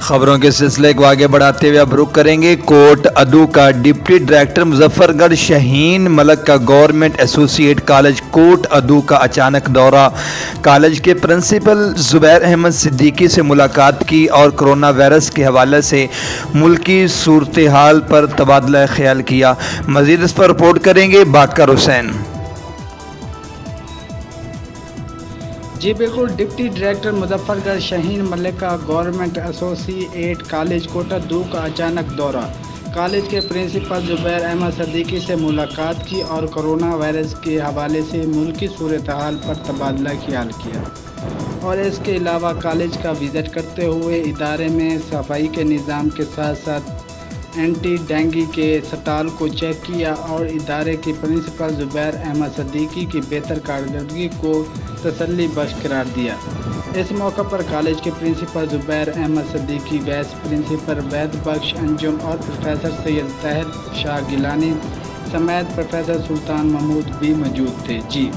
खबरों के सिलसिले को आगे बढ़ाते हुए अब रुख करेंगे कोट अदू का। डिप्टी डायरेक्टर मुजफ्फरगढ़ शाहीन मलिक का गवर्नमेंट एसोसिएट कॉलेज कोट अदू का अचानक दौरा। कॉलेज के प्रिंसिपल जुबैर अहमद सिद्दीकी से मुलाकात की और कोरोना वायरस के हवाले से मुल्की सूरत हाल पर तबादला ख्याल किया। मज़ीद इस पर रिपोर्ट करेंगे बाकर हुसैन। जी बिल्कुल, डिप्टी डायरेक्टर मुजफ्फरगढ़ शाहीन मलिक का गवर्नमेंट एसोसिएट कॉलेज कोट अदू का अचानक दौरा। कॉलेज के प्रिंसिपल जुबैर अहमद सिद्दीकी से मुलाकात की और कोरोना वायरस के हवाले से मुल्की सूरत हाल पर तबादला ख्याल किया और इसके अलावा कॉलेज का विज़िट करते हुए इदारे में सफाई के निज़ाम के साथ साथ एंटी डेंगू के स्टॉल को चेक किया और इदारे के प्रिंसिपल जुबैर अहमद सिद्दीकी की बेहतर कारकर्दगी को तसल्ली बख्श करार दिया। इस मौके पर कॉलेज के principal Zubair Ahmed Siddiqui, vice principal Vaid Bakhsh Anjum और प्रोफेसर सैयद ताहिर शाह गिलानी समेत प्रोफेसर सुल्तान महमूद भी मौजूद थे। जी।